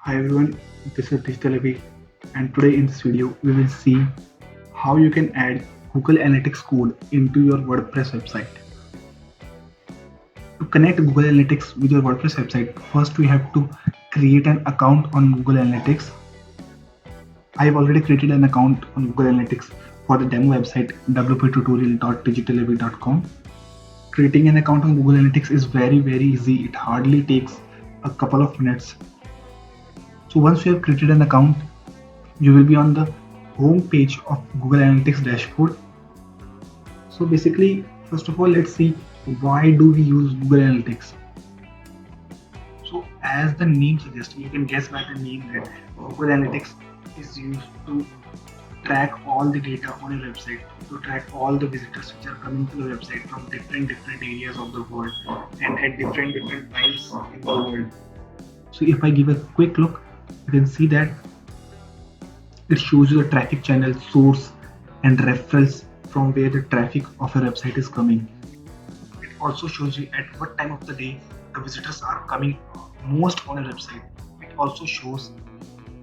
Hi everyone, this is Digital Avi, and today in this video we will see how you can add Google Analytics code into your WordPress website. To connect Google Analytics with your WordPress website, first we have to create an account on Google Analytics. I have already created an account on Google Analytics for the demo website wptutorial.digitalavi.com. Creating an account on Google Analytics is very easy. It hardly takes a couple of minutes. So once you have created an account, you will be on the home page of Google Analytics dashboard. So basically, first of all, let's see why do we use Google Analytics. So as the name suggests, you can guess by the name that Google Analytics is used to track all the data on your website, to track all the visitors which are coming to the website from different areas of the world and at different times in the world. So if I give a quick look, you can see that it shows you the traffic channel, source and referrals from where the traffic of your website is coming. It also shows you at what time of the day the visitors are coming most on your website. It also shows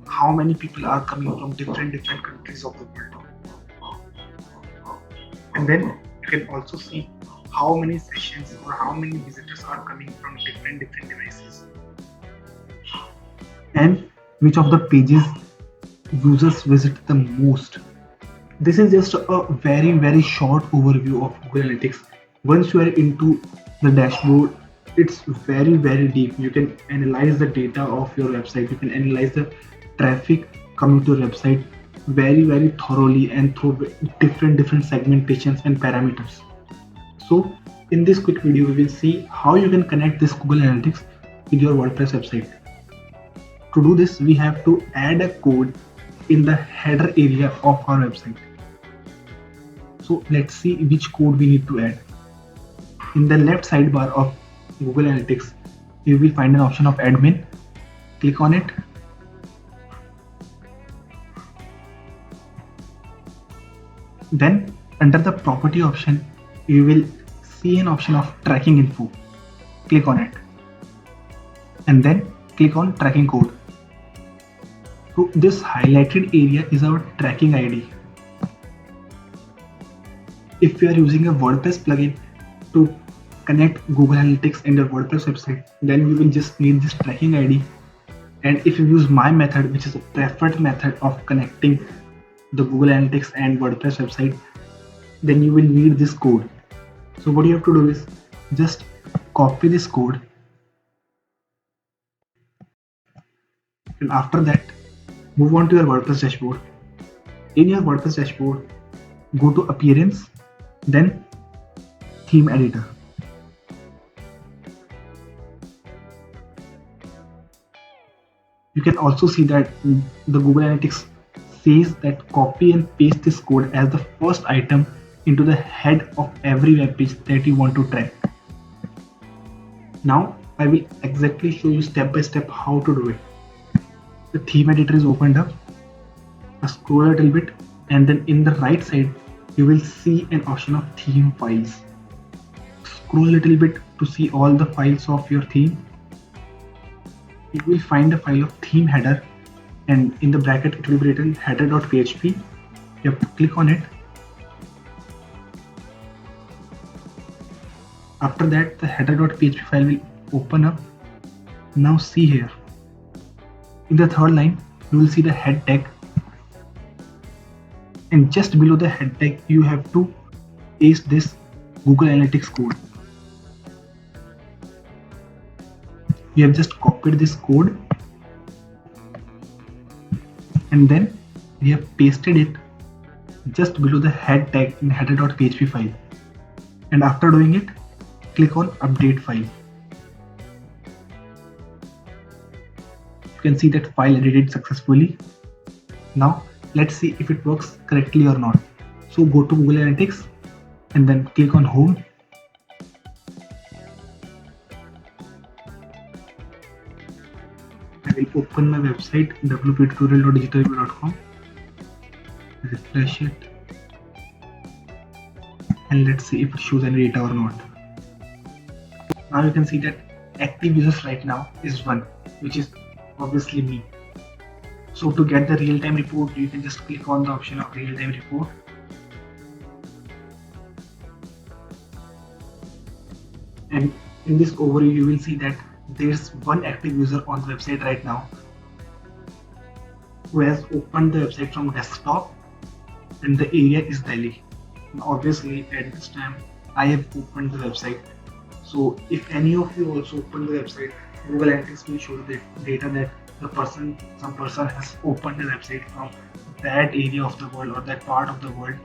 how many people are coming from different countries of the world. And then you can also see how many sessions or how many visitors are coming from different devices and which of the pages users visit the most. This is just a very short overview of Google Analytics. Once you are into the dashboard, it's very deep. You can analyze the data of your website. You can analyze the traffic coming to your website very thoroughly and through different segmentations and parameters. So in this quick video, we will see how you can connect this Google Analytics with your WordPress website. To do this, we have to add a code in the header area of our website. So let's see which code we need to add. In the left sidebar of Google Analytics, you will find an option of admin. Click on it. Then under the property option, you will see an option of tracking info. Click on it. And then click on tracking code. So this highlighted area is our tracking ID. If you are using a WordPress plugin to connect Google Analytics and your WordPress website, then you will just need this tracking ID. And if you use my method, which is a preferred method of connecting the Google Analytics and WordPress website, then you will need this code. So what you have to do is just copy this code, and after that move on to your WordPress dashboard. In your WordPress dashboard, go to appearance, then theme editor. You can also see that the Google Analytics says that copy and paste this code as the first item into the head of every web page that you want to track. Now I will exactly show you step by step how to do it. The theme editor is opened up. Scroll a little bit, and then in the right side you will see an option of theme files. Scroll a little bit to see all the files of your theme. You will find a file of theme header, and in the bracket it will be written header.php. You have to click on it. After that, the header.php file will open up. Now see here, in the third line you will see the head tag, and just below the head tag you have to paste this Google Analytics code. We have just copied this code and then we have pasted it just below the head tag in header.php file. And after doing it, click on update file. You can see that file edited successfully. Now let's see if it works correctly or not. So go to Google Analytics and then click on home. I will open my website wptutorial.digitalavi.com, refresh it, and let's see if it shows any data or not. Now you can see that active users right now is 1, which is obviously me. So to get the real-time report, you can just click on the option of real-time report. And in this overview, you will see that there's one active user on the website right now who has opened the website from desktop, and the area is Delhi. And obviously, at this time, I have opened the website. So if any of you also open the website, Google Analytics will show the data that some person has opened the website from that area of the world or that part of the world.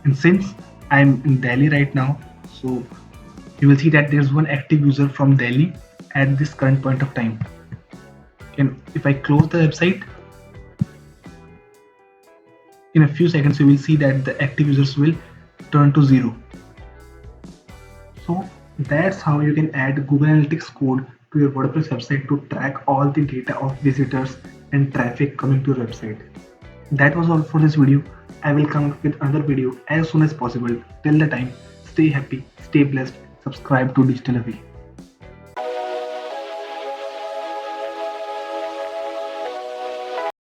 And since I'm in Delhi right now, so you will see that there's one active user from Delhi at this current point of time. And if I close the website, in a few seconds, you will see that the active users will turn to 0. So that's how you can add Google Analytics code to your WordPress website to track all the data of visitors and traffic coming to your website. That was all for this video. I will come up with another video as soon as possible. Till the time, stay happy, stay blessed, subscribe to Digital Away.